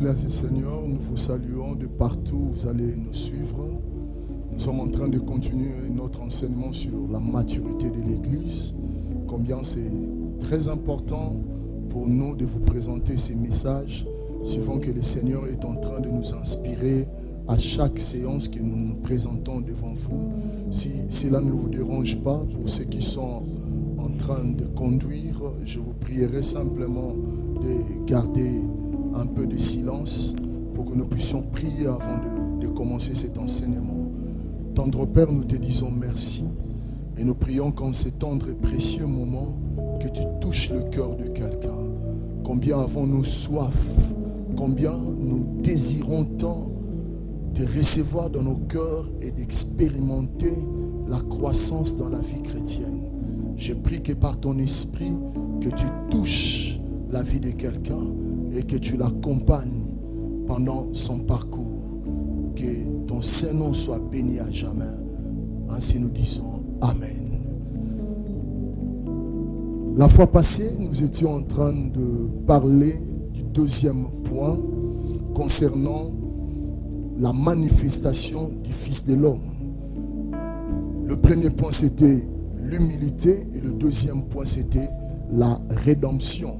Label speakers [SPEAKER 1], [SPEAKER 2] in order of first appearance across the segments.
[SPEAKER 1] Mesdames et Seigneurs, nous vous saluons de partout où vous allez nous suivre. Nous sommes en train de continuer notre enseignement sur la maturité de l'Église. Combien c'est très important pour nous de vous présenter ces messages, suivant que le Seigneur est en train de nous inspirer à chaque séance que nous nous présentons devant vous. Si cela ne vous dérange pas, pour ceux qui sont en train de conduire, je vous prierai simplement de garder un peu de silence pour que nous puissions prier avant de commencer cet enseignement. Tendre Père, nous te disons merci et nous prions qu'en ce tendre et précieux moment, que tu touches le cœur de quelqu'un. Combien avons-nous soif, combien nous désirons tant de recevoir dans nos cœurs et d'expérimenter la croissance dans la vie chrétienne. Je prie que par ton esprit, que tu touches la vie de quelqu'un et que tu l'accompagnes pendant son parcours. Que ton Saint-Nom soit béni à jamais. Ainsi nous disons Amen. La fois passée, nous étions en train de parler du deuxième point concernant la manifestation du Fils de l'homme. Le premier point, c'était l'humilité et le deuxième point, c'était la rédemption.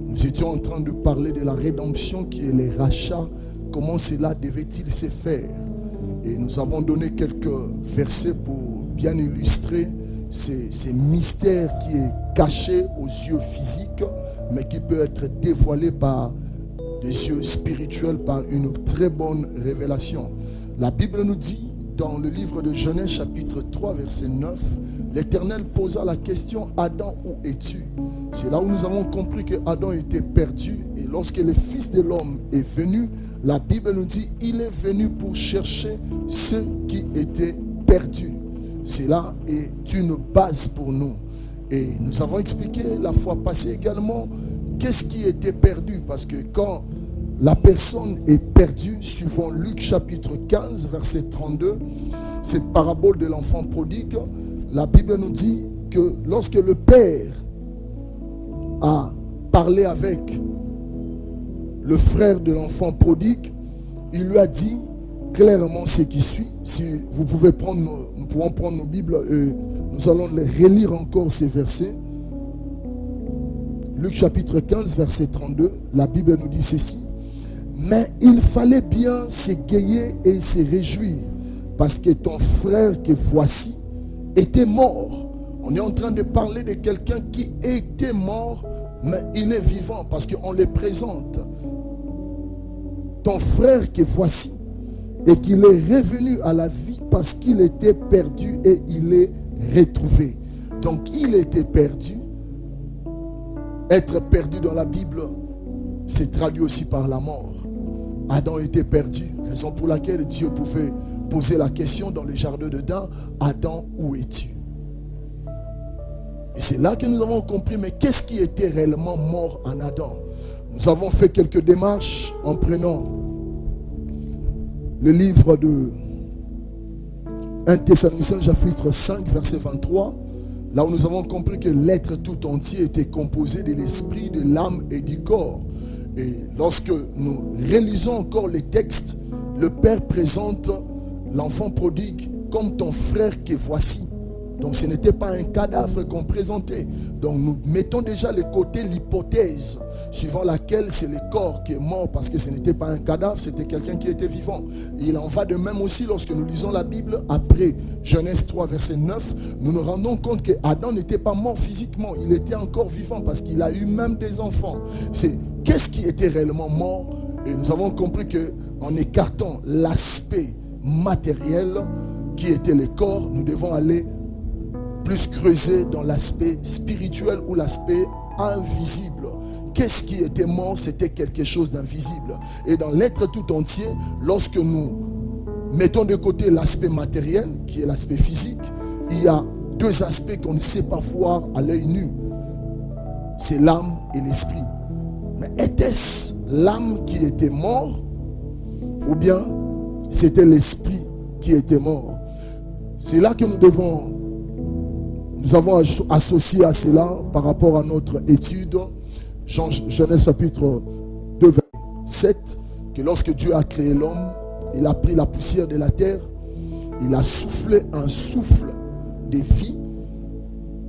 [SPEAKER 1] Nous étions en train de parler de la rédemption qui est le rachat. Comment cela devait-il se faire? Et nous avons donné quelques versets pour bien illustrer ces mystères qui est caché aux yeux physiques, mais qui peut être dévoilé par des yeux spirituels, par une très bonne révélation. La Bible nous dit, dans le livre de Genèse chapitre 3 verset 9, l'Éternel posa la question: Adam, où es-tu? C'est là où nous avons compris que Adam était perdu, et lorsque le Fils de l'homme est venu, la Bible nous dit il est venu pour chercher ceux qui étaient perdus. Cela est une base pour nous. Et nous avons expliqué la fois passée également qu'est-ce qui était perdu, parce que quand la personne est perdue, suivant Luc chapitre 15 verset 32, cette parabole de l'enfant prodigue, la Bible nous dit que lorsque le père a parlé avec le frère de l'enfant prodigue, il lui a dit clairement ce qui suit. Si vous pouvez prendre, nous pouvons prendre nos Bibles et nous allons les relire encore ces versets. Luc chapitre 15 verset 32, la Bible nous dit ceci: mais il fallait bien s'égayer et se réjouir, parce que ton frère que voici était mort. On est en train de parler de quelqu'un qui était mort, mais il est vivant, parce qu'on le présente. Ton frère que voici, et qu'il est revenu à la vie parce qu'il était perdu et il est retrouvé. Donc il était perdu. Être perdu dans la Bible, c'est traduit aussi par la mort. Adam était perdu, raison pour laquelle Dieu pouvait poser la question dans le jardin d'Éden: Adam, où es-tu? Et c'est là que nous avons compris, mais qu'est-ce qui était réellement mort en Adam? Nous avons fait quelques démarches en prenant le livre de 1 Thessaloniciens chapitre 5 verset 23, là où nous avons compris que l'être tout entier était composé de l'esprit, de l'âme et du corps. Et lorsque nous réalisons encore les textes, le Père présente l'enfant prodigue comme ton frère que voici. Donc ce n'était pas un cadavre qu'on présentait. Donc nous mettons déjà le côté, l'hypothèse suivant laquelle c'est le corps qui est mort, parce que ce n'était pas un cadavre, c'était quelqu'un qui était vivant. Et il en va de même aussi lorsque nous lisons la Bible après Genèse 3 verset 9, nous nous rendons compte que Adam n'était pas mort physiquement, il était encore vivant parce qu'il a eu même des enfants. C'est qu'est-ce qui était réellement mort? Et nous avons compris que en écartant l'aspect matériel qui était le corps, nous devons aller plus creuser dans l'aspect spirituel ou l'aspect invisible. Qu'est-ce qui était mort? C'était quelque chose d'invisible. Et dans l'être tout entier, lorsque nous mettons de côté l'aspect matériel, qui est l'aspect physique, il y a deux aspects qu'on ne sait pas voir à l'œil nu. C'est l'âme et l'esprit. Mais était-ce l'âme qui était mort, ou bien c'était l'esprit qui était mort? C'est là que nous avons associé à cela par rapport à notre étude Genèse chapitre 2 verset 7 que lorsque Dieu a créé l'homme, il a pris la poussière de la terre, il a soufflé un souffle de vie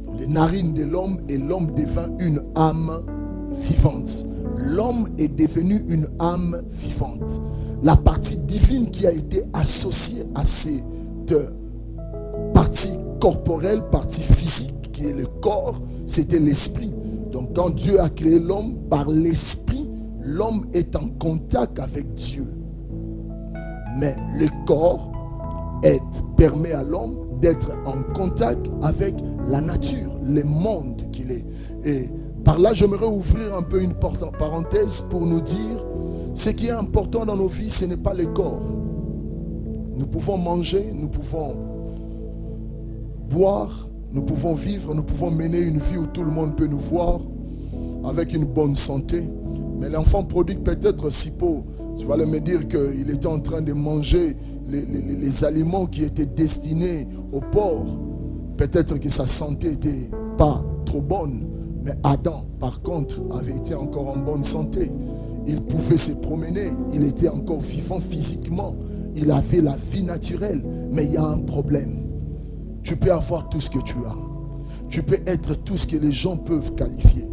[SPEAKER 1] dans les narines de l'homme et l'homme devint une âme vivante. L'homme est devenu une âme vivante. La partie divine qui a été associée à cette partie corporelle, partie physique qui est le corps, c'était l'esprit. Donc quand Dieu a créé l'homme, par l'esprit, l'homme est en contact avec Dieu. Mais le corps permet à l'homme d'être en contact avec la nature, le monde qu'il est. Et par là, j'aimerais ouvrir un peu une parenthèse pour nous dire ce qui est important dans nos vies, ce n'est pas le corps. Nous pouvons manger, nous pouvons boire, nous pouvons vivre, nous pouvons mener une vie où tout le monde peut nous voir avec une bonne santé. Mais l'enfant prodigue peut-être Sipo, tu vas me dire qu'il était en train de manger les aliments qui étaient destinés au porc. Peut-être que sa santé n'était pas trop bonne. Mais Adam, par contre, avait été encore en bonne santé. Il pouvait se promener. Il était encore vivant physiquement. Il avait la vie naturelle. Mais il y a un problème. Tu peux avoir tout ce que tu as. Tu peux être tout ce que les gens peuvent qualifier.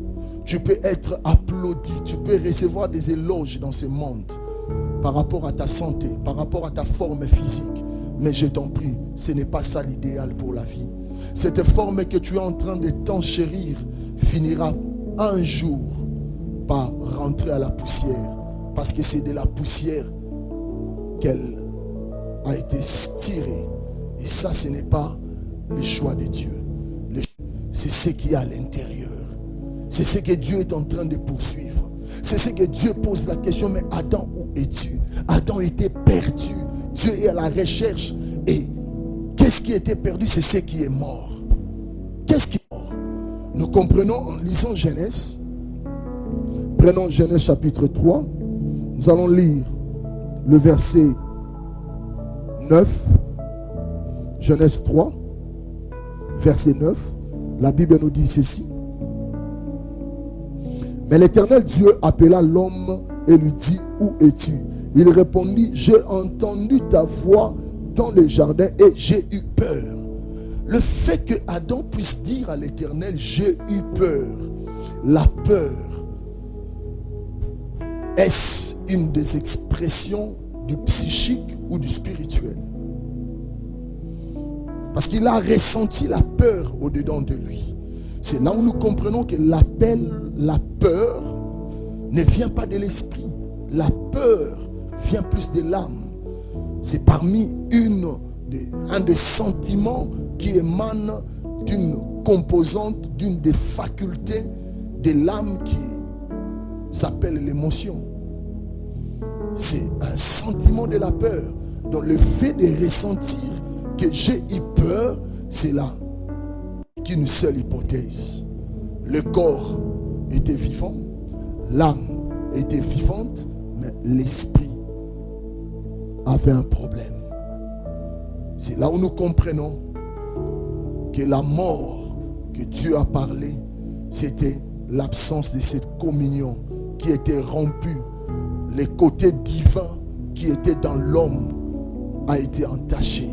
[SPEAKER 1] Tu peux être applaudi. Tu peux recevoir des éloges dans ce monde par rapport à ta santé, par rapport à ta forme physique. Mais je t'en prie, ce n'est pas ça l'idéal pour la vie. Cette forme que tu es en train de t'enchérir finira un jour par rentrer à la poussière. Parce que c'est de la poussière qu'elle a été tirée. Et ça, ce n'est pas le choix de Dieu. C'est ce qu'il y a à l'intérieur. C'est ce que Dieu est en train de poursuivre. C'est ce que Dieu pose la question. Mais Adam, où es-tu? Adam était perdu. Dieu est à la recherche. Et qu'est-ce qui était perdu? C'est ce qui est mort. Qu'est-ce qui est mort? Nous comprenons en lisant Genèse. Prenons Genèse chapitre 3. Nous allons lire le verset 9. Genèse 3, verset 9. La Bible nous dit ceci. Mais l'Éternel Dieu appela l'homme et lui dit, où es-tu? Il répondit, j'ai entendu ta voix dans le jardin et j'ai eu peur. Le fait que Adam puisse dire à l'Éternel, j'ai eu peur. La peur, est-ce une des expressions du psychique ou du spirituel? Parce qu'il a ressenti la peur au-dedans de lui. C'est là où nous comprenons que la peur ne vient pas de l'esprit. La peur vient plus de l'âme. C'est parmi un des sentiments qui émane d'une composante, d'une des facultés de l'âme qui s'appelle l'émotion. C'est un sentiment de la peur. Donc le fait de ressentir que j'ai eu peur, c'est là qu'une seule hypothèse. Le corps était vivant, l'âme était vivante, mais l'esprit avait un problème. C'est là où nous comprenons que la mort que Dieu a parlé, c'était l'absence de cette communion qui était rompue. Le côté divin qui était dans l'homme a été entaché.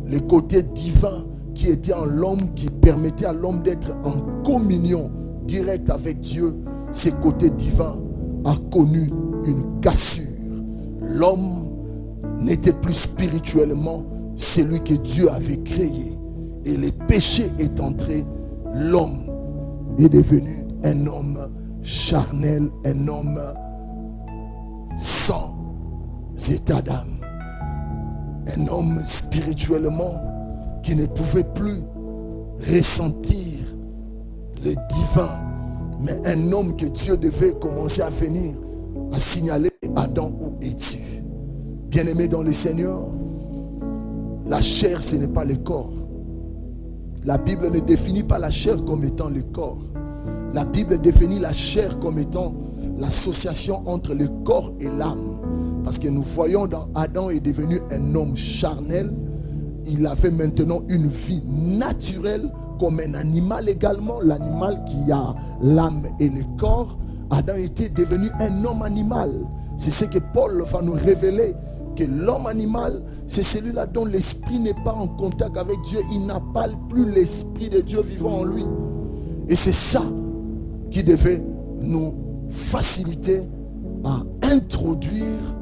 [SPEAKER 1] Le côté divin qui était en l'homme, qui permettait à l'homme d'être en communion directe avec Dieu, ce côté divin a connu une cassure. L'homme n'était plus spirituellement celui que Dieu avait créé. Et le péché est entré, l'homme est devenu un homme charnel, un homme sans état d'âme. Un homme spirituellement qui ne pouvait plus ressentir le divin, mais un homme que Dieu devait commencer à venir à signaler, Adam, où es-tu? Bien-aimé dans le Seigneur, la chair, ce n'est pas le corps. La Bible ne définit pas la chair comme étant le corps. La Bible définit la chair comme étant l'association entre le corps et l'âme. Parce que nous voyons dans Adam est devenu un homme charnel. Il avait maintenant une vie naturelle comme un animal également. L'animal qui a l'âme et le corps Adam était devenu un homme animal. C'est ce que Paul va nous révéler, que l'homme animal, c'est celui-là dont l'esprit n'est pas en contact avec Dieu. Il n'a pas plus l'esprit de Dieu vivant en lui. Et c'est ça qui devait nous faciliter à introduire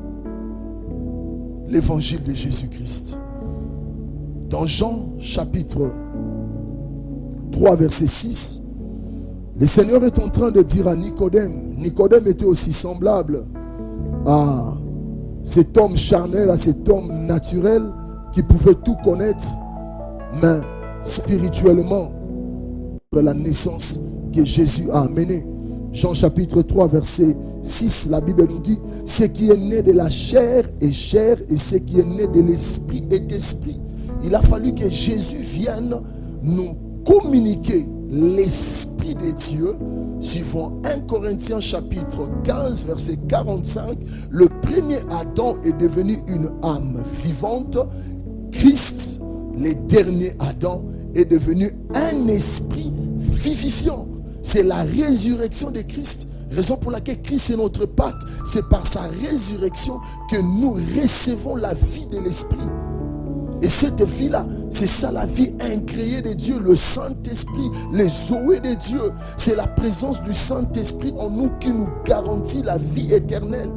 [SPEAKER 1] l'évangile de Jésus-Christ. Dans Jean chapitre 3 verset 6, le Seigneur est en train de dire à Nicodème. Nicodème était aussi semblable à cet homme charnel, à cet homme naturel qui pouvait tout connaître, mais spirituellement, la naissance que Jésus a amenée. Jean chapitre 3 verset 6, la Bible nous dit: ce qui est né de la chair est chair, et ce qui est né de l'esprit est esprit. Il a fallu que Jésus vienne nous communiquer l'esprit de Dieu. Suivant 1 Corinthiens chapitre 15 verset 45, le premier Adam est devenu une âme vivante. Christ, le dernier Adam, est devenu un esprit vivifiant. C'est la résurrection de Christ. Raison pour laquelle Christ est notre Pâque. C'est par sa résurrection que nous recevons la vie de l'esprit. Et cette vie-là, c'est ça la vie incréée de Dieu, le Saint-Esprit, les zoé de Dieu. C'est la présence du Saint-Esprit en nous qui nous garantit la vie éternelle.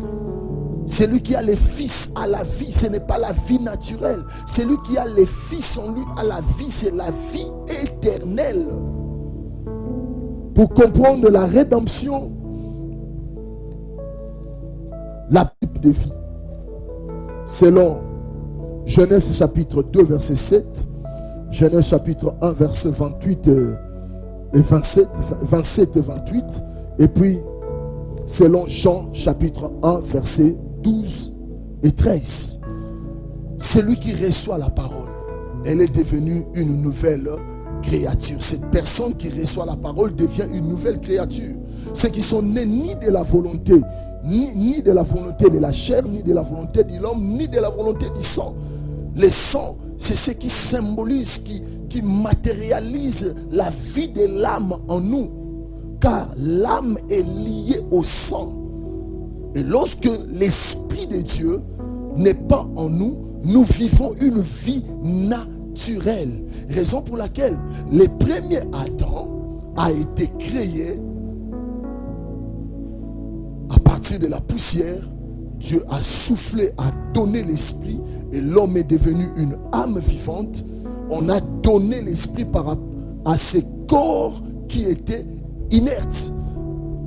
[SPEAKER 1] Celui qui a les fils a la vie, ce n'est pas la vie naturelle. Celui qui a les fils en lui a la vie, c'est la vie éternelle. Pour comprendre la rédemption, la type de vie, selon Genèse chapitre 2 verset 7, Genèse chapitre 1 verset 28 et 27 et 28, et puis selon Jean chapitre 1 verset 12 et 13. Celui qui reçoit la parole, elle est devenue une nouvelle créature. Cette personne qui reçoit la parole devient une nouvelle créature. Ceux qui sont nés ni de la volonté, ni de la volonté de la chair, ni de la volonté de l'homme, ni de la volonté du sang. Le sang, c'est ce qui symbolise, qui matérialise la vie de l'âme en nous. Car l'âme est liée au sang. Et lorsque l'Esprit de Dieu n'est pas en nous, nous vivons une vie naturelle. Raison pour laquelle le premier Adam a été créé à partir de la poussière. Dieu a soufflé, a donné l'esprit, et l'homme est devenu une âme vivante. On a donné l'esprit à ces corps qui étaient inertes,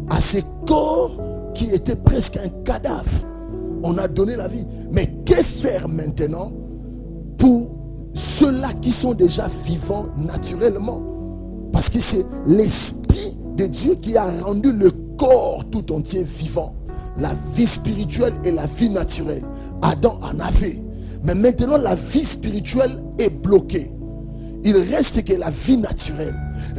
[SPEAKER 1] à ces corps qui étaient presque un cadavre. On a donné la vie. Mais que faire maintenant pour ceux-là qui sont déjà vivants naturellement? Parce que c'est l'esprit de Dieu qui a rendu le corps tout entier vivant. La vie spirituelle et la vie naturelle. Adam en avait. Mais maintenant, la vie spirituelle est bloquée. Il reste que la vie naturelle.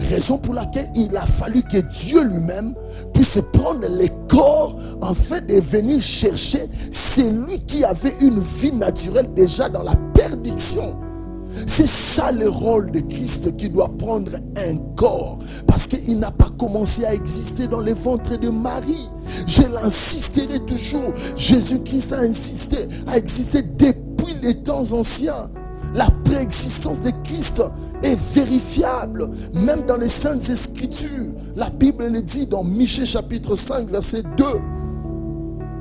[SPEAKER 1] Raison pour laquelle il a fallu que Dieu lui-même puisse prendre les corps afin de venir chercher celui qui avait une vie naturelle déjà dans la perdition. C'est ça le rôle de Christ, qui doit prendre un corps, parce qu'il n'a pas commencé à exister dans le ventre de Marie. Je l'insisterai toujours. Jésus-Christ a existé depuis les temps anciens. La préexistence de Christ est vérifiable, même dans les Saintes Écritures. La Bible le dit dans Michée chapitre 5 verset 2.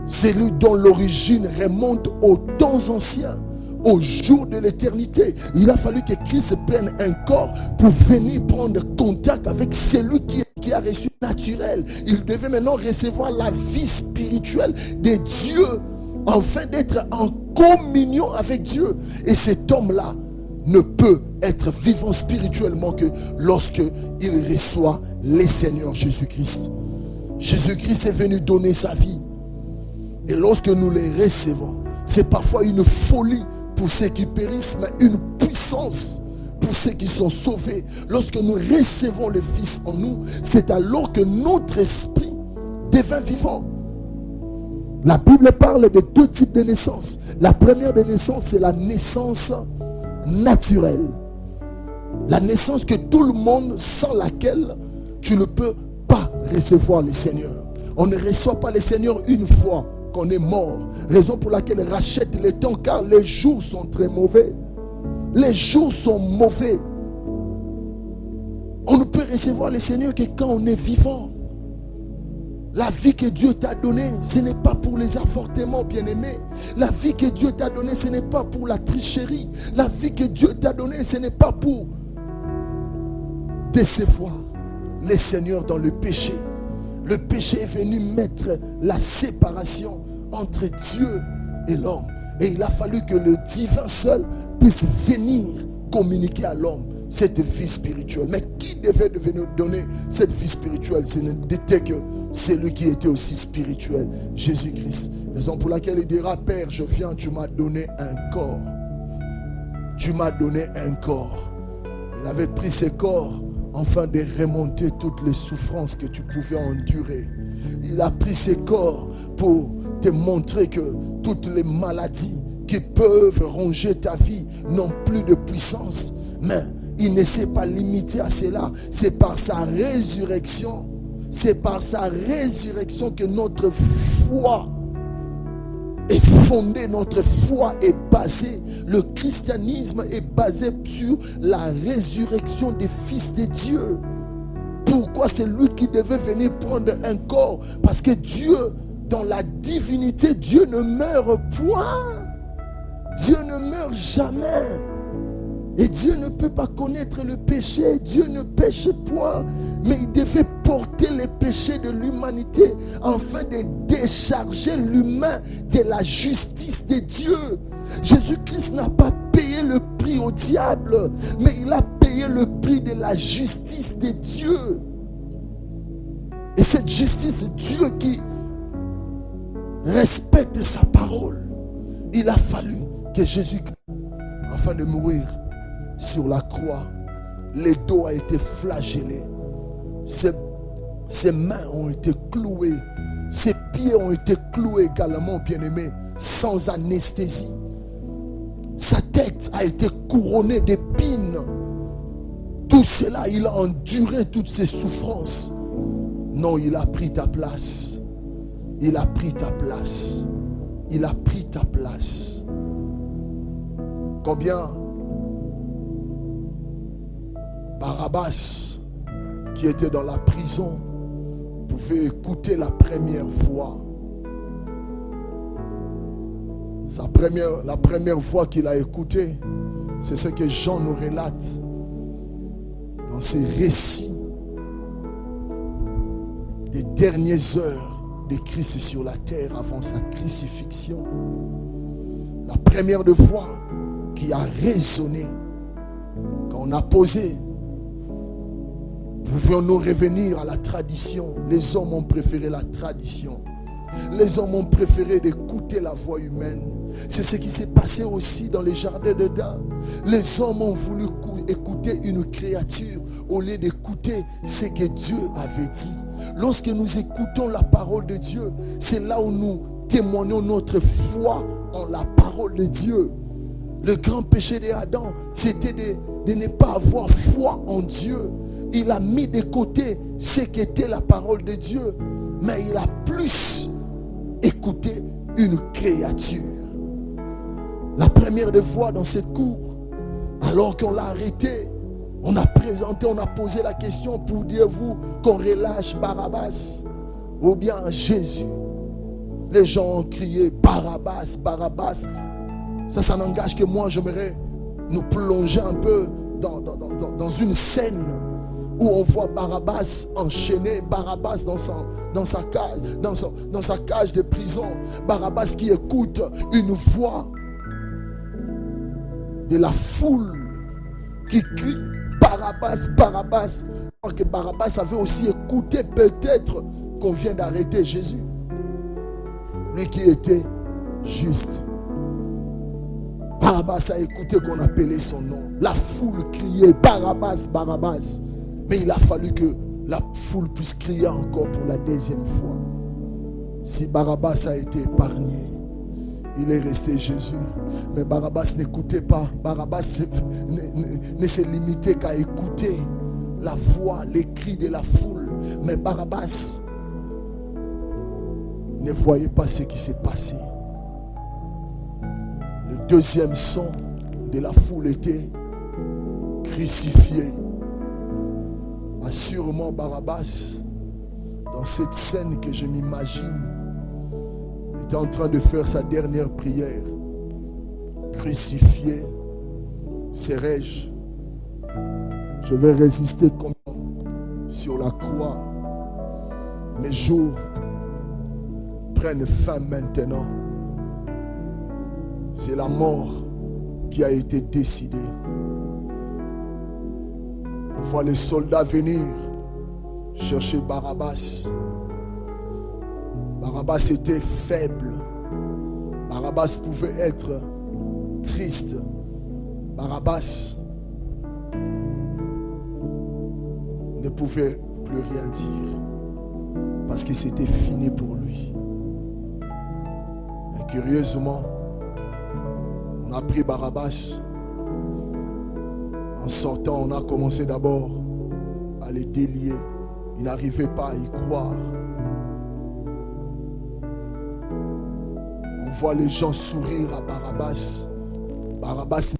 [SPEAKER 1] C'est lui dont l'origine remonte aux temps anciens, au jour de l'éternité. Il a fallu que Christ prenne un corps pour venir prendre contact avec celui qui a reçu naturel. Il devait maintenant recevoir la vie spirituelle de Dieu, afin d'être en communion avec Dieu. Et cet homme-là ne peut être vivant spirituellement que lorsque il reçoit le Seigneur Jésus-Christ. Jésus-Christ est venu donner sa vie. Et lorsque nous les recevons, c'est parfois une folie pour ceux qui périssent, mais une puissance pour ceux qui sont sauvés. Lorsque nous recevons le Fils en nous, c'est alors que notre esprit devient vivant. La Bible parle de deux types de naissance. La première des naissances, c'est la naissance naturelle. La naissance que tout le monde, sans laquelle tu ne peux pas recevoir le Seigneur. On ne reçoit pas le Seigneur une fois qu'on est mort. Raison pour laquelle il rachète le temps, car les jours sont très mauvais. Les jours sont mauvais. On ne peut recevoir le Seigneur que quand on est vivant. La vie que Dieu t'a donnée, ce n'est pas pour les avortements, bien-aimés. La vie que Dieu t'a donnée, ce n'est pas pour la tricherie. La vie que Dieu t'a donnée, ce n'est pas pour décevoir les seigneurs dans le péché. Le péché est venu mettre la séparation entre Dieu et l'homme. Et il a fallu que le divin seul puisse venir communiquer à l'homme cette vie spirituelle. Mais qui devait devenir donner cette vie spirituelle? Ce n'était que celui qui était aussi spirituel, Jésus-Christ. Raison pour laquelle il dira: Père, je viens, tu m'as donné un corps. Tu m'as donné un corps. Il avait pris ce corps afin de remonter toutes les souffrances que tu pouvais endurer. Il a pris ce corps pour te montrer que toutes les maladies qui peuvent ronger ta vie n'ont plus de puissance. Mais il ne s'est pas limité à cela. C'est par sa résurrection. C'est par sa résurrection que notre foi est fondée, notre foi est basée. Le christianisme est basé sur la résurrection des fils de Dieu. Pourquoi c'est lui qui devait venir prendre un corps? Parce que Dieu, dans la divinité, Dieu ne meurt point. Dieu ne meurt jamais. Et Dieu ne peut pas connaître le péché. Dieu ne pêche point. Mais il devait porter les péchés de l'humanité afin de décharger l'humain de la justice de Dieu. Jésus-Christ n'a pas payé le prix au diable, mais il a payé le prix de la justice de Dieu. Et cette justice, c'est Dieu qui respecte sa parole. Il a fallu que Jésus, afin de mourir sur la croix, les dos a été flagellé, ses mains ont été clouées, ses pieds ont été cloués également, bien-aimés, sans anesthésie. Sa tête a été couronnée d'épines. Tout cela, il a enduré toutes ces souffrances. Non, il a pris ta place. Il a pris ta place. Il a pris ta place. Combien Barabbas, qui était dans la prison, pouvait écouter la première fois. La première fois qu'il a écouté, c'est ce que Jean nous relate dans ses récits des dernières heures de Christ sur la terre avant sa crucifixion. La première de fois qui a résonné, quand on a posé, pouvions-nous revenir à la tradition? Les hommes ont préféré la tradition. Les hommes ont préféré d'écouter la voix humaine. C'est ce qui s'est passé aussi dans les jardins d'Éden. Les hommes ont voulu écouter une créature au lieu d'écouter ce que Dieu avait dit. Lorsque nous écoutons la parole de Dieu, c'est là où nous témoignons notre foi en la parole de Dieu. Le grand péché d'Adam, c'était de ne pas avoir foi en Dieu. Il a mis de côté ce qu'était la parole de Dieu, mais il a plus écouté une créature. La première de fois dans cette cour, alors qu'on l'a arrêté, on a présenté, on a posé la question: pour dire-vous qu'on relâche Barabbas ou bien Jésus? Les gens ont crié Barabbas, Barabbas. Ça n'engage que moi. J'aimerais nous plonger un peu dans une scène où on voit Barabbas enchaîné, Barabbas dans sa cage de prison. Barabbas qui écoute une voix de la foule qui crie Barabbas, Barabbas. Alors que Barabbas avait aussi écouté peut-être qu'on vient d'arrêter Jésus, lui qui était juste. Barabbas a écouté qu'on appelait son nom. La foule criait Barabbas, Barabbas. Mais il a fallu que la foule puisse crier encore pour la deuxième fois. Si Barabbas a été épargné, il est resté Jésus. Mais Barabbas n'écoutait pas. Barabbas ne s'est limité qu'à écouter la voix, les cris de la foule. Mais Barabbas ne voyait pas ce qui s'est passé. Le deuxième son de la foule était crucifié. Assurément Barabbas, dans cette scène que je m'imagine, était en train de faire sa dernière prière. Crucifié, serai-je? Je vais résister comme sur la croix. Mes jours prennent fin maintenant. C'est la mort qui a été décidée. On voit les soldats venir chercher Barabbas. Barabbas était faible. Barabbas pouvait être triste. Barabbas ne pouvait plus rien dire parce que c'était fini pour lui. Et curieusement, on a pris Barabbas. En sortant, on a commencé d'abord à les délier. Il n'arrivait pas à y croire. On voit les gens sourire à Barabbas. Barabbas.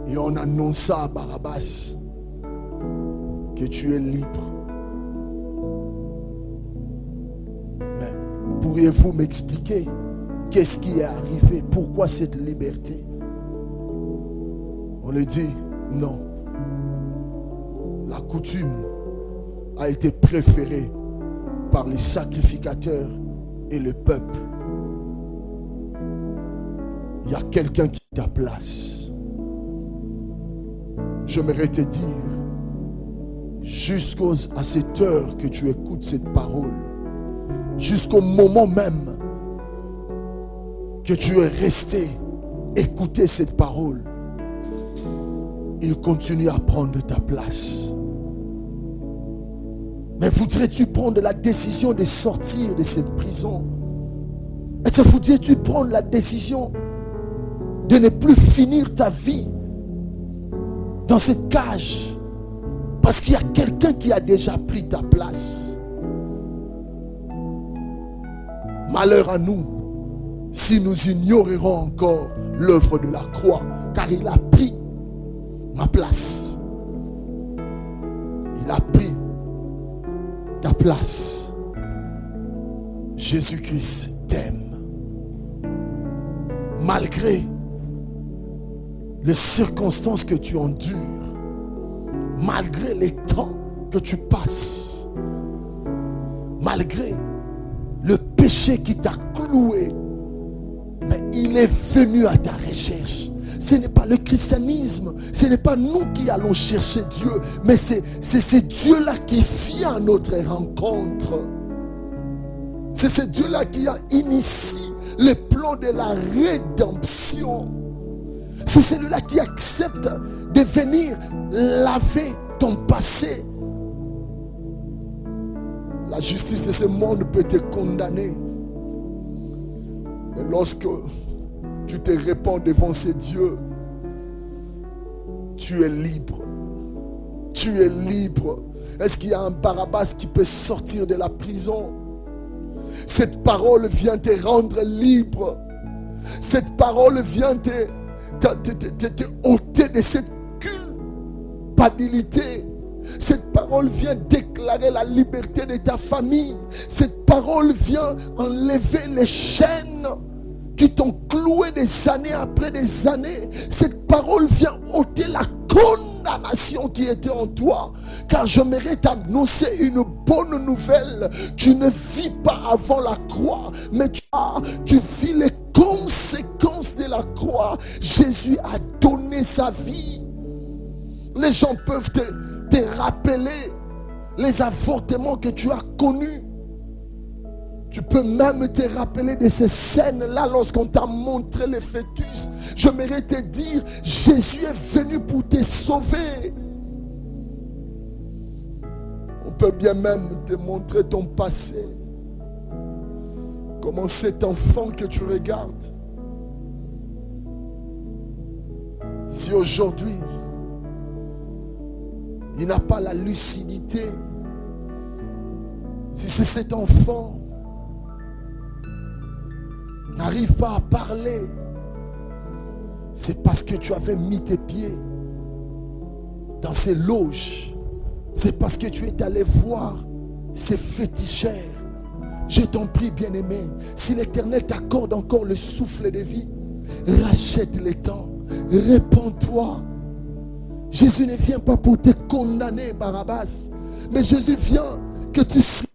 [SPEAKER 1] Et on annonça à Barabbas que tu es libre. Mais pourriez-vous m'expliquer qu'est-ce qui est arrivé? Pourquoi cette liberté? On lui dit non. La coutume a été préférée par les sacrificateurs et le peuple. Il y a quelqu'un qui est à ta place. J'aimerais te dire, jusqu'à cette heure que tu écoutes cette parole, jusqu'au moment même que tu es resté écouter cette parole, il continue à prendre ta place. Mais voudrais-tu prendre la décision de sortir de cette prison? Et voudrais-tu prendre la décision de ne plus finir ta vie dans cette cage? Parce qu'il y a quelqu'un qui a déjà pris ta place. Malheur à nous si nous ignorerons encore l'œuvre de la croix, car il a pris ma place. Il a pris ta place. Jésus-Christ t'aime. Malgré les circonstances que tu endures, malgré les temps que tu passes, malgré le péché qui t'a cloué, mais il est venu à ta recherche. Ce n'est pas le christianisme, ce n'est pas nous qui allons chercher Dieu, mais c'est Dieu-là qui vient à notre rencontre. C'est ce Dieu-là qui a initié le plan de la rédemption. C'est celui-là qui accepte de venir laver ton passé. La justice de ce monde peut te condamner. Mais lorsque tu te répands devant ces dieux, tu es libre. Tu es libre. Est-ce qu'il y a un Barabbas qui peut sortir de la prison? Cette parole vient te rendre libre. Cette parole vient te ôter de cette culpabilité. Cette parole vient déclarer la liberté de ta famille. Cette parole vient enlever les chaînes qui t'ont cloué des années après des années. Cette parole vient ôter la condamnation qui était en toi. Car j'aimerais t'annoncer une bonne nouvelle. Tu ne vis pas avant la croix, mais tu vis les conséquences de la croix. Jésus a donné sa vie. Les gens peuvent te rappeler les avortements que tu as connus. Tu peux même te rappeler de ces scènes-là lorsqu'on t'a montré le fœtus. J'aimerais te dire, Jésus est venu pour te sauver. On peut bien même te montrer ton passé. Comment cet enfant que tu regardes, si aujourd'hui il n'a pas la lucidité, si c'est cet enfant n'arrive pas à parler, c'est parce que tu avais mis tes pieds dans ces loges. C'est parce que tu es allé voir ces féticheurs. Je t'en prie, bien-aimé, si l'Éternel t'accorde encore le souffle de vie, rachète les temps, répands-toi. Jésus ne vient pas pour te condamner, Barabbas, mais Jésus vient que tu sois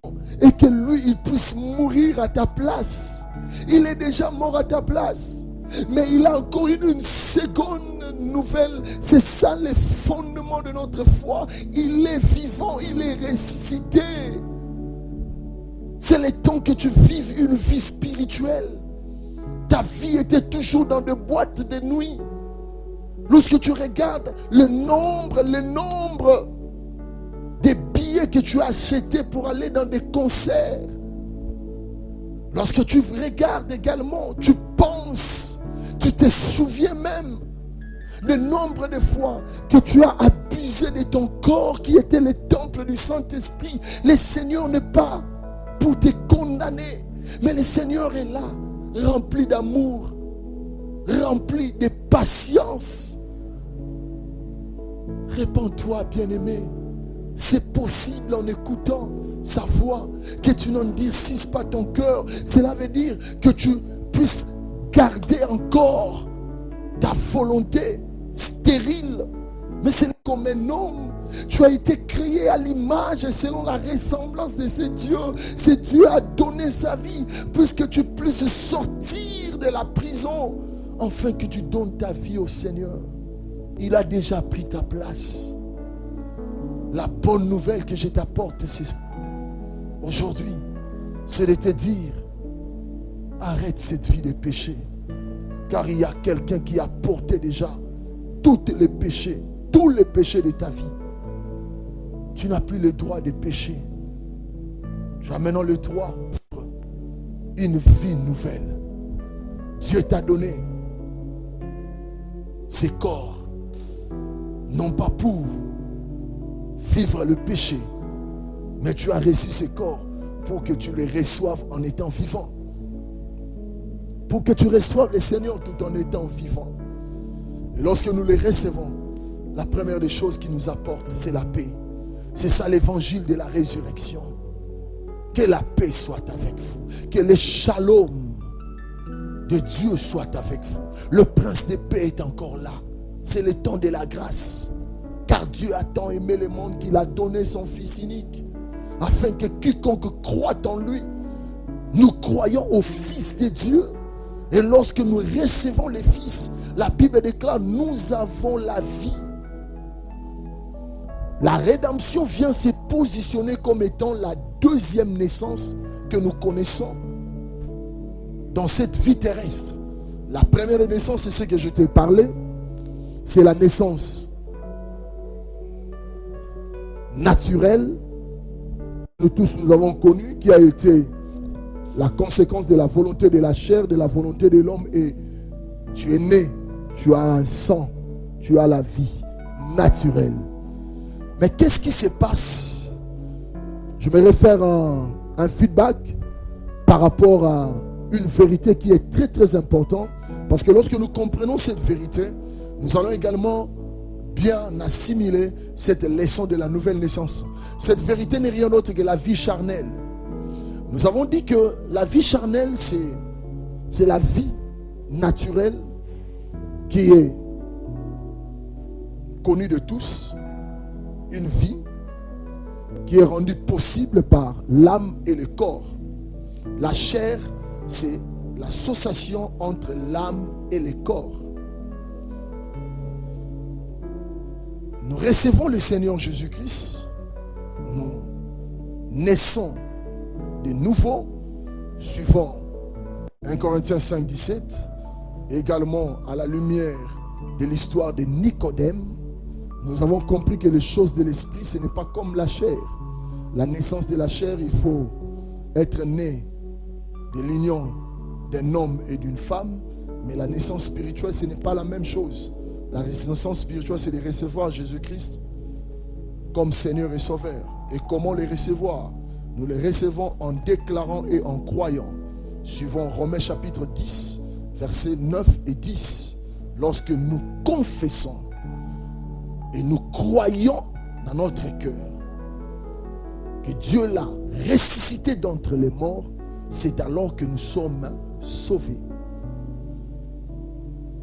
[SPEAKER 1] et que lui, il puisse mourir à ta place. Il est déjà mort à ta place, mais il a encore une seconde nouvelle. C'est ça le fondement de notre foi. Il est vivant, il est ressuscité. C'est le temps que tu vives une vie spirituelle. Ta vie était toujours dans des boîtes de nuit. Lorsque tu regardes le nombre des billets que tu as achetés pour aller dans des concerts, lorsque tu regardes également, tu penses, tu te souviens même le nombre de fois que tu as abusé de ton corps qui était le temple du Saint-Esprit. Le Seigneur n'est pas pour te condamner, mais le Seigneur est là, rempli d'amour, rempli de patience. Répands-toi, bien-aimé. C'est possible en écoutant sa voix, que tu n'endurcisses pas ton cœur. Cela veut dire que tu puisses garder encore ta volonté stérile. Mais c'est comme un homme. Tu as été créé à l'image et selon la ressemblance de ce Dieu. Ce Dieu a donné sa vie puisque tu puisses sortir de la prison, afin que tu donnes ta vie au Seigneur. Il a déjà pris ta place. La bonne nouvelle que je t'apporte aujourd'hui, c'est de te dire, arrête cette vie de péché. Car il y a quelqu'un qui a porté déjà tous les péchés de ta vie. Tu n'as plus le droit de pécher. Tu as maintenant le droit d'une vie nouvelle. Dieu t'a donné ces corps, non pas pour vivre le péché, mais tu as reçu ces corps pour que tu les reçoives en étant vivant. Pour que tu reçoives le Seigneur tout en étant vivant. Et lorsque nous les recevons, la première des choses qui nous apporte, c'est la paix. C'est ça l'évangile de la résurrection. Que la paix soit avec vous. Que le shalom de Dieu soit avec vous. Le prince de paix est encore là. C'est le temps de la grâce. Car Dieu a tant aimé le monde qu'il a donné son Fils unique, afin que quiconque croit en lui, nous croyons au Fils de Dieu. Et lorsque nous recevons le Fils, la Bible déclare, nous avons la vie. La rédemption vient se positionner comme étant la deuxième naissance que nous connaissons dans cette vie terrestre. La première naissance, c'est ce que je t'ai parlé. C'est la naissance naturelle. Nous tous, nous avons connu, qui a été la conséquence de la volonté de la chair, de la volonté de l'homme. Et tu es né, tu as un sang, tu as la vie naturelle. Mais qu'est-ce qui se passe? Je vais faire un feedback par rapport à une vérité qui est très très importante. Parce que lorsque nous comprenons cette vérité, nous allons également bien assimiler cette leçon de la nouvelle naissance. Cette vérité n'est rien d'autre que la vie charnelle. Nous avons dit que la vie charnelle, c'est la vie naturelle qui est connue de tous. Une vie qui est rendue possible par l'âme et le corps. La chair, c'est l'association entre l'âme et le corps. Nous recevons le Seigneur Jésus-Christ. Nous naissons de nouveau, suivant 1 Corinthiens 5, 17, également à la lumière de l'histoire de Nicodème. Nous avons compris que les choses de l'esprit, ce n'est pas comme la chair. La naissance de la chair, il faut être né de l'union d'un homme et d'une femme. Mais la naissance spirituelle, ce n'est pas la même chose. La naissance spirituelle, c'est de recevoir Jésus-Christ comme Seigneur et Sauveur. Et comment le recevoir? Nous le recevons en déclarant et en croyant suivant Romains chapitre 10, versets 9 et 10. Lorsque nous confessons et nous croyons dans notre cœur que Dieu l'a ressuscité d'entre les morts, c'est alors que nous sommes sauvés.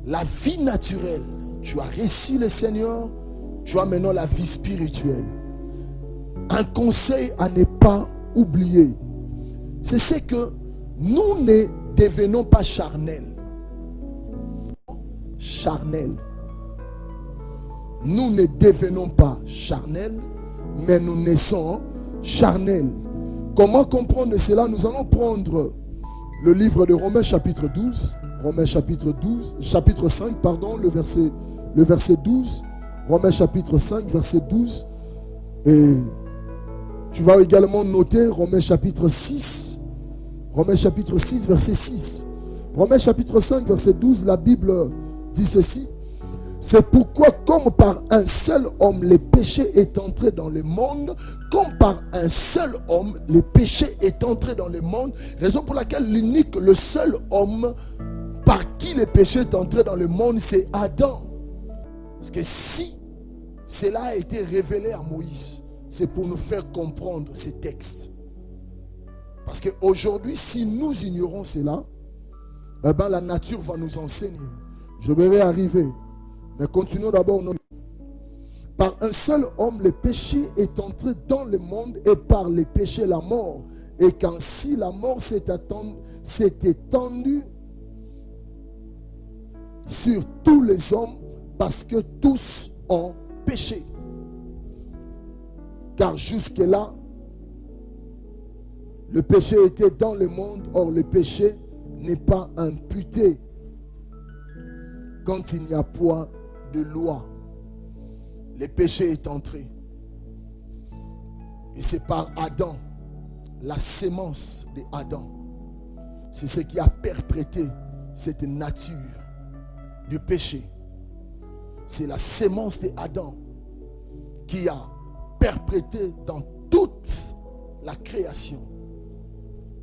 [SPEAKER 1] La vie naturelle, tu as reçu le Seigneur, tu as maintenant la vie spirituelle. Un conseil à ne pas oublier, c'est que nous ne devenons pas charnels. Nous ne devenons pas charnels, mais nous naissons charnels. Comment comprendre cela? Nous allons prendre le livre de Romains chapitre 12, Romains chapitre 12, chapitre 5, pardon, le verset 12, Romains chapitre 5, verset 12, et tu vas également noter Romains chapitre 6, verset 6. Romains chapitre 5, verset 12, la Bible dit ceci: c'est pourquoi, comme par un seul homme, le péché est entré dans le monde, comme par un seul homme, le péché est entré dans le monde, raison pour laquelle le seul homme par qui le péché est entré dans le monde, c'est Adam. Parce que si cela a été révélé à Moïse, c'est pour nous faire comprendre ces textes. Parce qu'aujourd'hui, si nous ignorons cela, eh bien, la nature va nous enseigner. Je vais arriver. Mais continuons d'abord. Par un seul homme, le péché est entré dans le monde, et par le péché, la mort. Et qu'ainsi la mort s'est étendue sur tous les hommes, parce que tous ont péché. Car jusque-là, le péché était dans le monde. Or, le péché n'est pas imputé quand il n'y a point de loi. Le péché est entré. Et c'est par Adam, la sémence de Adam. C'est ce qui a perpétré cette nature du péché. C'est la sémence de Adam qui a perpétré dans toute la création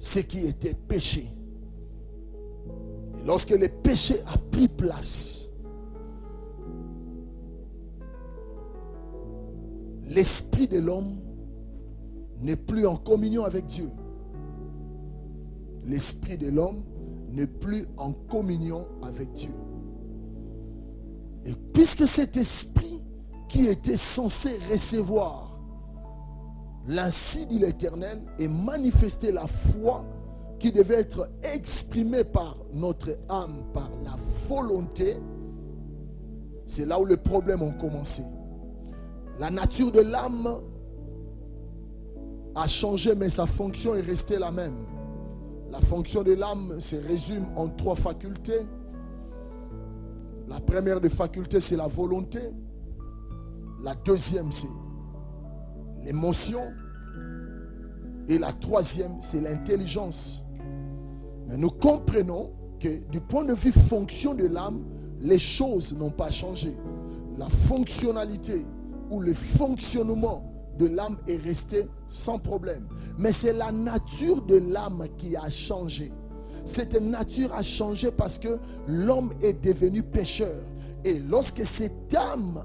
[SPEAKER 1] ce qui était péché. Et lorsque le péché a pris place, l'esprit de l'homme n'est plus en communion avec Dieu. L'esprit de l'homme n'est plus en communion avec Dieu. Et puisque cet esprit qui était censé recevoir l'ainsi dit l'Éternel et manifester la foi qui devait être exprimée par notre âme, par la volonté, c'est là où les problèmes ont commencé. La nature de l'âme a changé, mais sa fonction est restée la même. La fonction de l'âme se résume en 3 facultés. La première des facultés, c'est la volonté. La deuxième, c'est l'émotion. Et la troisième, c'est l'intelligence. Mais nous comprenons que du point de vue fonction de l'âme, les choses n'ont pas changé. La fonctionnalité ou le fonctionnement de l'âme est resté sans problème. Mais c'est la nature de l'âme qui a changé. Cette nature a changé parce que l'homme est devenu pécheur. Et lorsque cette âme,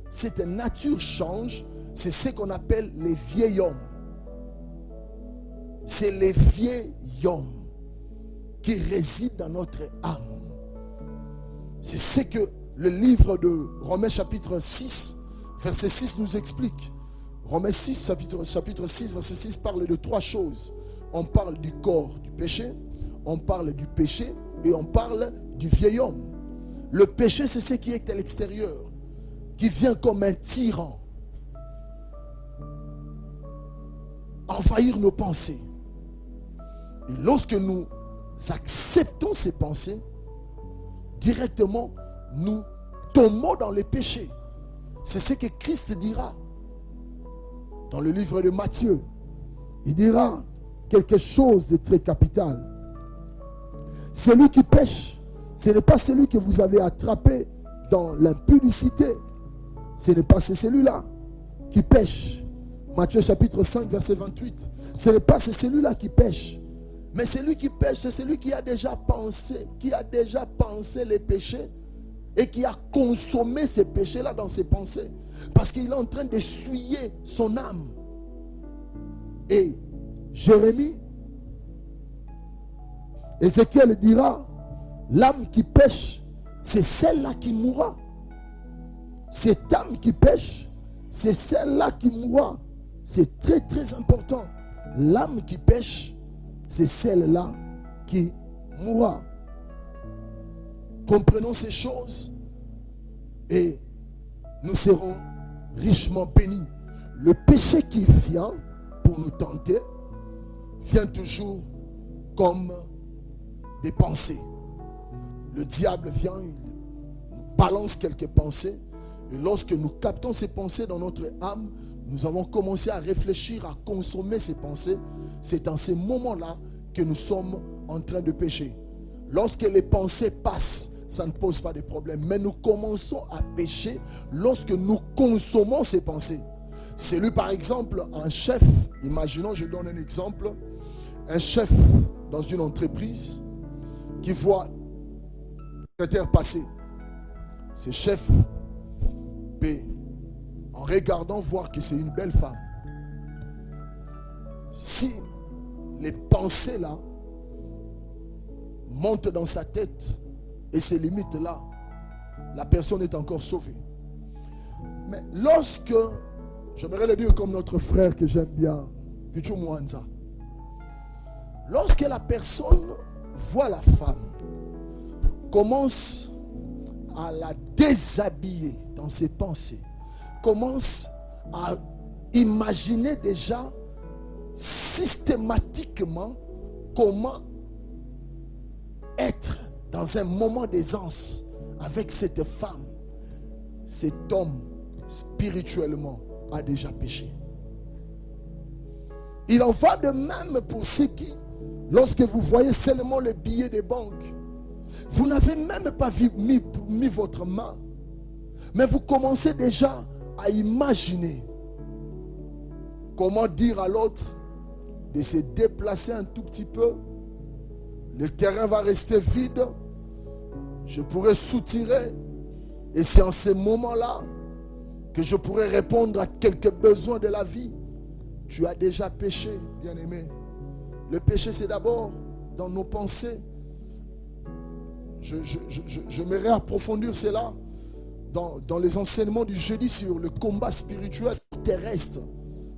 [SPEAKER 1] cette nature change, c'est ce qu'on appelle les vieils hommes. C'est les vieils hommes qui résident dans notre âme. C'est ce que le livre de Romains chapitre 6, verset 6 nous explique. Romains 6, chapitre 6, verset 6 parle de 3 choses. On parle du corps du péché, on parle du péché et on parle du vieil homme. Le péché, c'est ce qui est à l'extérieur, qui vient comme un tyran envahir nos pensées. Et lorsque nous acceptons ces pensées, directement, nous tombons dans les péchés. C'est ce que Christ dira dans le livre de Matthieu. Il dira quelque chose de très capital. Celui qui pêche, ce n'est pas celui que vous avez attrapé dans l'impudicité. Ce n'est pas celui-là qui pêche. Matthieu chapitre 5, verset 28. Ce n'est pas celui-là qui pêche. Mais celui qui pêche, c'est celui qui a déjà pensé les péchés et qui a consommé ces péchés-là dans ses pensées. Parce qu'il est en train d'essuyer son âme. Et Jérémie, Ézéchiel dira, l'âme qui pêche, c'est celle-là qui mourra. Cette âme qui pêche, c'est celle-là qui mourra. C'est très très important. L'âme qui pêche, c'est celle-là qui mourra. Comprenons ces choses et nous serons richement bénis. Le péché qui vient pour nous tenter vient toujours comme des pensées. Le diable vient, il nous balance quelques pensées et lorsque nous captons ces pensées dans notre âme, nous avons commencé à réfléchir, à consommer ces pensées. C'est dans ces moments-là que nous sommes en train de pécher. Lorsque les pensées passent, ça ne pose pas de problème. Mais nous commençons à pécher lorsque nous consommons ces pensées. C'est lui, par exemple, un chef. Imaginons, je donne un exemple. Un chef dans une entreprise qui voit le secrétaire passer. Ce chef peut, en regardant, voir que c'est une belle femme. Si les pensées là montent dans sa tête et ces limites là, la personne est encore sauvée. Mais lorsque, j'aimerais le dire comme notre frère que j'aime bien, Pichu Mwanza, lorsque la personne voit la femme, commence à la déshabiller dans ses pensées, commence à imaginer déjà systématiquement comment être dans un moment d'aisance avec cette femme, cet homme spirituellement a déjà péché. Il en va de même pour ceux qui, lorsque vous voyez seulement les billets des banques, vous n'avez même pas mis votre main, mais vous commencez déjà à imaginer comment dire à l'autre de se déplacer un tout petit peu. Le terrain va rester vide. Je pourrais soutirer. Et c'est en ces moments-là que je pourrais répondre à quelques besoins de la vie. Tu as déjà péché, bien-aimé. Le péché, c'est d'abord dans nos pensées. J'aimerais approfondir cela dans les enseignements du jeudi sur le combat spirituel terrestre.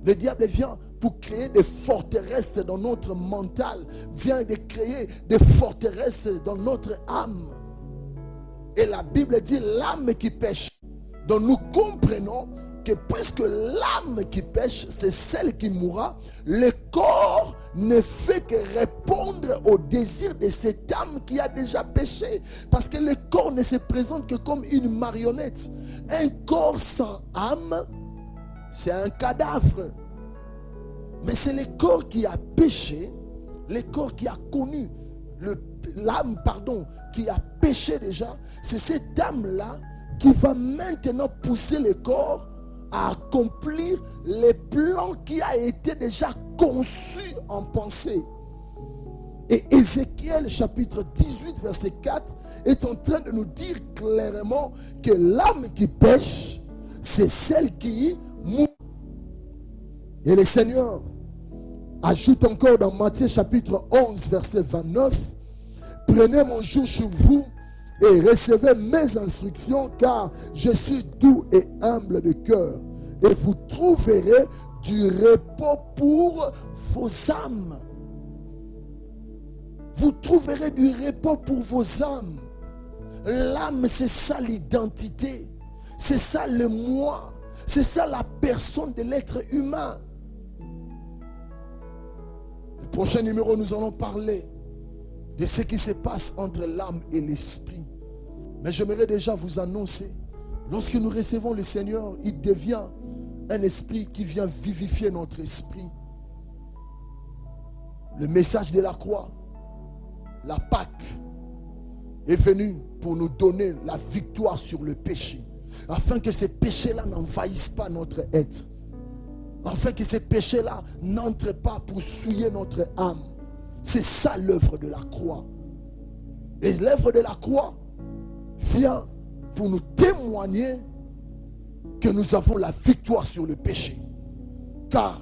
[SPEAKER 1] Le diable vient pour créer des forteresses dans notre mental, vient de créer des forteresses dans notre âme. Et la Bible dit l'âme qui pêche. Donc nous comprenons que puisque l'âme qui pêche, c'est celle qui mourra, le corps ne fait que répondre au désir de cette âme qui a déjà péché. Parce que le corps ne se présente que comme une marionnette. Un corps sans âme, c'est un cadavre. Mais c'est le corps qui a péché, le corps qui a connu, l'âme, qui a péché déjà. C'est cette âme-là qui va maintenant pousser le corps à accomplir les plans qui a été déjà conçus en pensée. Et Ézéchiel chapitre 18 verset 4 est en train de nous dire clairement que l'âme qui pêche, c'est celle qui mourra. Et le Seigneur ajoute encore dans Matthieu chapitre 11 verset 29, prenez mon joug sur vous et recevez mes instructions, car je suis doux et humble de cœur, et vous trouverez du repos pour vos âmes. Vous trouverez du repos pour vos âmes. L'âme, c'est ça l'identité, c'est ça le moi, c'est ça la personne de l'être humain. Le prochain numéro, nous allons parler de ce qui se passe entre l'âme et l'esprit. Mais j'aimerais déjà vous annoncer, lorsque nous recevons le Seigneur, il devient un esprit qui vient vivifier notre esprit. Le message de la croix, la Pâque, est venu pour nous donner la victoire sur le péché, afin que ces péchés-là n'envahissent pas notre être, afin que ces péchés-là n'entrent pas pour souiller notre âme. C'est ça l'œuvre de la croix. Et l'œuvre de la croix vient pour nous témoigner que nous avons la victoire sur le péché. Car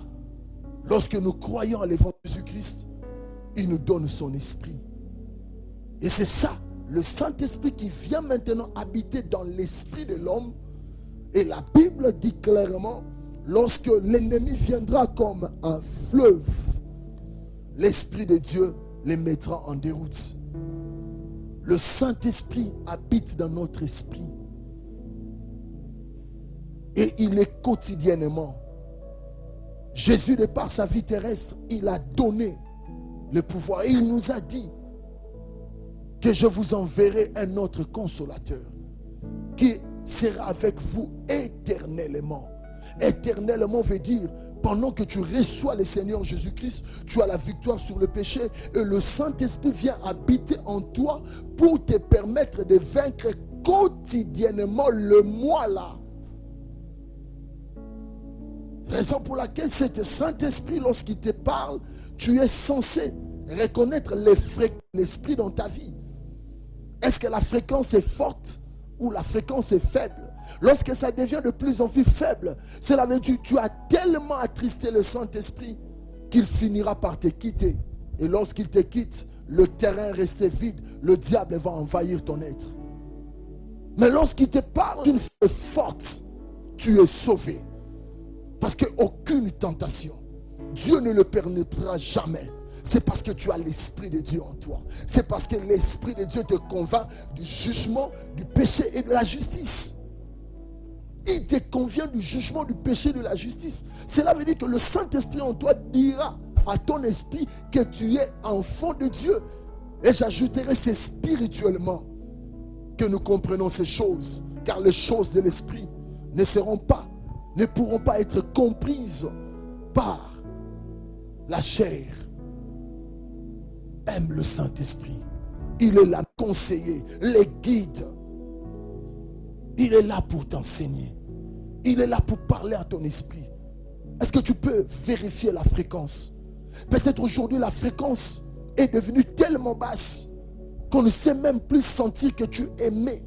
[SPEAKER 1] lorsque nous croyons à l'évangile de Jésus-Christ, il nous donne son esprit. Et c'est ça, le Saint-Esprit qui vient maintenant habiter dans l'esprit de l'homme. Et la Bible dit clairement, lorsque l'ennemi viendra comme un fleuve, l'Esprit de Dieu les mettra en déroute. Le Saint-Esprit habite dans notre esprit. Et il est quotidiennement. Jésus, de par sa vie terrestre, il a donné le pouvoir. Et il nous a dit que je vous enverrai un autre consolateur qui sera avec vous éternellement. Éternellement veut dire, pendant que tu reçois le Seigneur Jésus-Christ, tu as la victoire sur le péché et le Saint-Esprit vient habiter en toi pour te permettre de vaincre quotidiennement le moi là. Raison pour laquelle cet Saint-Esprit, lorsqu'il te parle, tu es censé reconnaître l'esprit dans ta vie. Est-ce que la fréquence est forte ou la fréquence est faible? Lorsque ça devient de plus en plus faible, cela veut dire que tu as tellement attristé le Saint-Esprit qu'il finira par te quitter. Et lorsqu'il te quitte, le terrain resté vide, le diable va envahir ton être. Mais lorsqu'il te parle d'une foi forte, tu es sauvé. Parce qu'aucune tentation, Dieu ne le permettra jamais. C'est parce que tu as l'Esprit de Dieu en toi. C'est parce que l'Esprit de Dieu te convainc du jugement, du péché et de la justice. Il te convient du jugement, du péché et de la justice. Cela veut dire que le Saint-Esprit en toi dira à ton esprit que tu es enfant de Dieu. Et j'ajouterai, c'est spirituellement que nous comprenons ces choses. Car les choses de l'Esprit ne pourront pas être comprises par la chair. Aime le Saint-Esprit. Il est là pour conseiller, les guide. Il est là pour t'enseigner. Il est là pour parler à ton esprit. Est-ce que tu peux vérifier la fréquence? Peut-être aujourd'hui la fréquence est devenue tellement basse qu'on ne sait même plus sentir que tu aimais.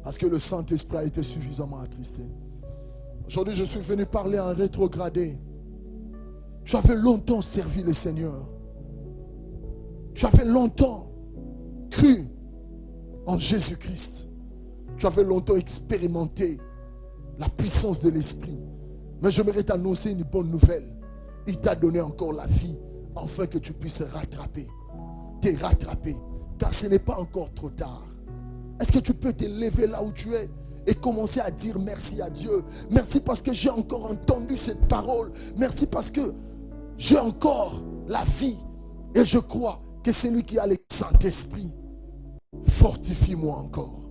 [SPEAKER 1] Parce que le Saint-Esprit a été suffisamment attristé. Aujourd'hui, je suis venu parler en rétrogradé. Tu avais longtemps servi le Seigneur. Tu avais longtemps cru en Jésus-Christ. Tu avais longtemps expérimenté la puissance de l'Esprit. Mais j'aimerais t'annoncer une bonne nouvelle. Il t'a donné encore la vie afin que tu puisses te rattraper. Car ce n'est pas encore trop tard. Est-ce que tu peux te lever là où tu es et commencer à dire merci à Dieu? Merci parce que j'ai encore entendu cette parole. Merci parce que j'ai encore la vie. Et je crois que c'est lui qui a le Saint-Esprit. Fortifie-moi encore.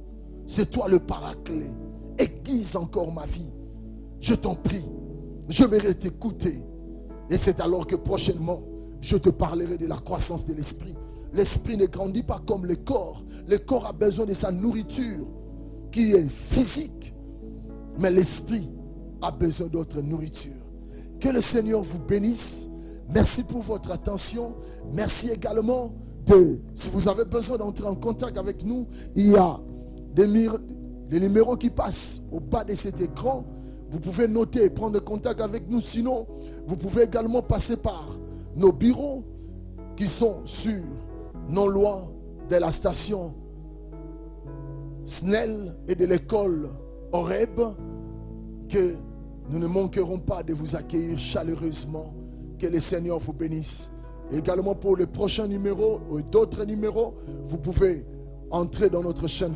[SPEAKER 1] C'est toi le paraclet. Aiguise encore ma vie. Je t'en prie. Je mérite t'écouter. Et c'est alors que prochainement, je te parlerai de la croissance de l'esprit. L'esprit ne grandit pas comme le corps. Le corps a besoin de sa nourriture qui est physique. Mais l'esprit a besoin d'autre nourriture. Que le Seigneur vous bénisse. Merci pour votre attention. Merci également si vous avez besoin d'entrer en contact avec nous, il y a des numéros qui passent au bas de cet écran. Vous pouvez noter et prendre contact avec nous. Sinon, vous pouvez également passer par nos bureaux qui sont non loin de la station Snell et de l'école Horeb, que nous ne manquerons pas de vous accueillir chaleureusement. Que le Seigneur vous bénisse. Également pour les prochains numéros ou d'autres numéros, vous pouvez entrer dans notre chaîne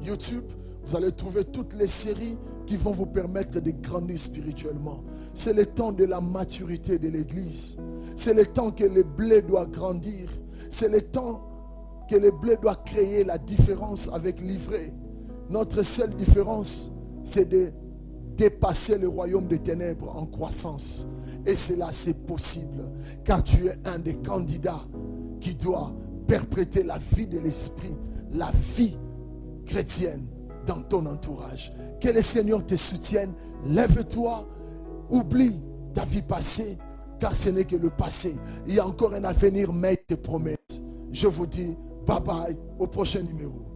[SPEAKER 1] YouTube. Vous allez trouver toutes les séries qui vont vous permettre de grandir spirituellement. C'est le temps de la maturité de l'Église. C'est le temps que le blé doit grandir. C'est le temps que le blé doit créer la différence avec l'ivraie. Notre seule différence, c'est de dépasser le royaume des ténèbres en croissance. Et cela, c'est possible, car tu es un des candidats qui doit perpétrer la vie de l'esprit, la vie chrétienne dans ton entourage. Que le Seigneur te soutienne. Lève-toi, oublie ta vie passée, car ce n'est que le passé. Il y a encore un avenir, mais tes promesses. Je vous dis bye bye au prochain numéro.